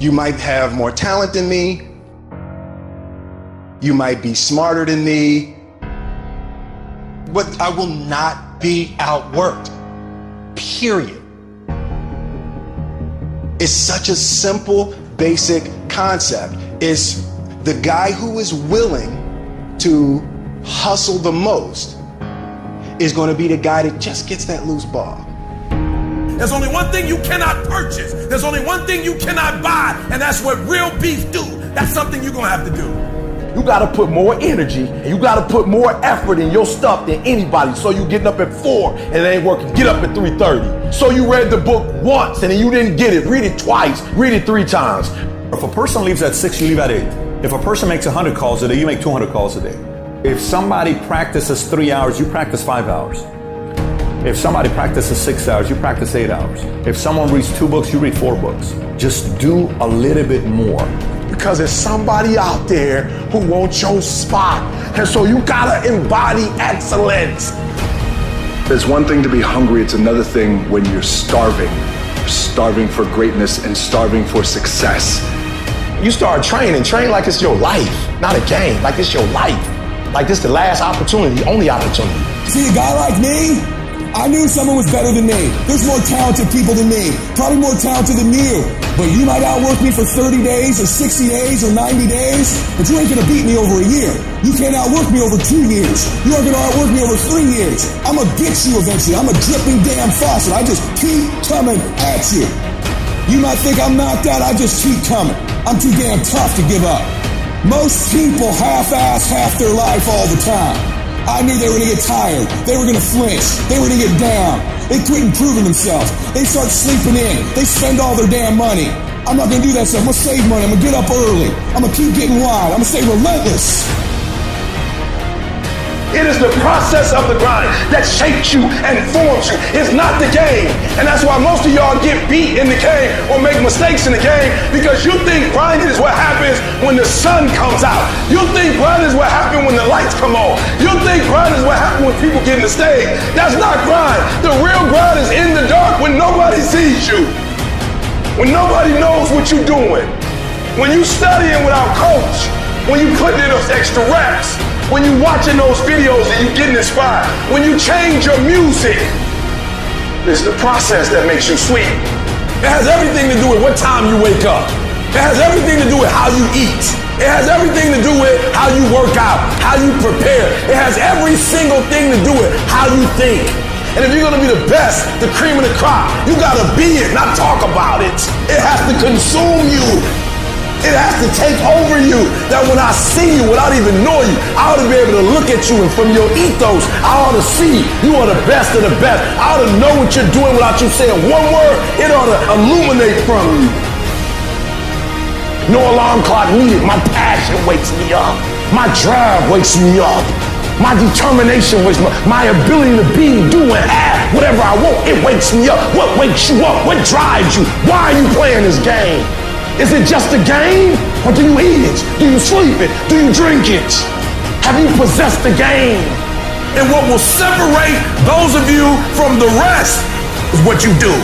You might have more talent than me. You might be smarter than me. But I will not be outworked. Period. It's such a simple, basic concept. It's the guy who is willing to hustle the most is going to be the guy that just gets that loose ball. There's only one thing you cannot purchase. There's only one thing you cannot buy, and that's what real beef do. That's something you're gonna have to do. You gotta put more energy and you gotta put more effort in your stuff than anybody. So you getting up at 4 and it ain't working, get up at 3:30. So you read the book once and then you didn't get it, read it twice, read it 3 times. If a person leaves at 6, you leave at 8. If a person makes 100 calls a day, you make 200 calls a day. If somebody practices 3 hours, you practice 5 hours. If somebody practices 6 hours, you practice 8 hours. If someone reads 2 books, you read 4 books. Just do a little bit more. Because there's somebody out there who wants your spot. And so you gotta embody excellence. There's one thing to be hungry, it's another thing when you're starving. You're starving for greatness and starving for success. You start training, train like it's your life, not a game, like it's your life. Like this the last opportunity, only opportunity. See a guy like me? I knew someone was better than me. There's more talented people than me, probably more talented than you. But you might outwork me for 30 days or 60 days or 90 days, but you ain't gonna beat me over a year. You can't outwork me over 2 years. You aren't gonna outwork me over 3 years. I'm gonna get you eventually. I'm a dripping damn faucet. I just keep coming at you. You might think I'm knocked out, I just keep coming. I'm too damn tough to give up. Most people half-ass half their life all the time. I knew they were gonna get tired. They were gonna flinch. They were gonna get down. They quit improving themselves. They start sleeping in. They spend all their damn money. I'm not gonna do that stuff. I'm gonna save money. I'm gonna get up early. I'm gonna keep getting wide. I'm gonna stay relentless. It is the process of the grind that shapes you and forms you. It's not the game. And that's why most of y'all get beat in the game or make mistakes in the game, because you think grinding is what happens when the sun comes out. You think grinding is what happens when the lights come on. You think grinding is what happens when people get in the stage. That's not grind. The real grind is in the dark when nobody sees you. When nobody knows what you're doing. When you studying without coach. When you putting in those extra reps. When you watching those videos and you getting inspired. When you change your music. It's the process that makes you sweet. It has everything to do with what time you wake up. It has everything to do with how you eat. It has everything to do with how you work out, how you prepare. It has every single thing to do with how you think. And if you're gonna be the best, the cream of the crop, you gotta be it, not talk about it. It has to consume you. It has to take over you, that when I see you, without even knowing you, I ought to be able to look at you, and from your ethos, I ought to see you are the best of the best. I ought to know what you're doing without you saying one word. It ought to illuminate from you. No alarm clock needed. My passion wakes me up. My drive wakes me up. My determination wakes me up. My ability to be, do, and have whatever I want, it wakes me up. What wakes you up? What drives you? Why are you playing this game? Is it just a game? Or do you eat it? Do you sleep it? Do you drink it? Have you possessed the game? And what will separate those of you from the rest is what you do.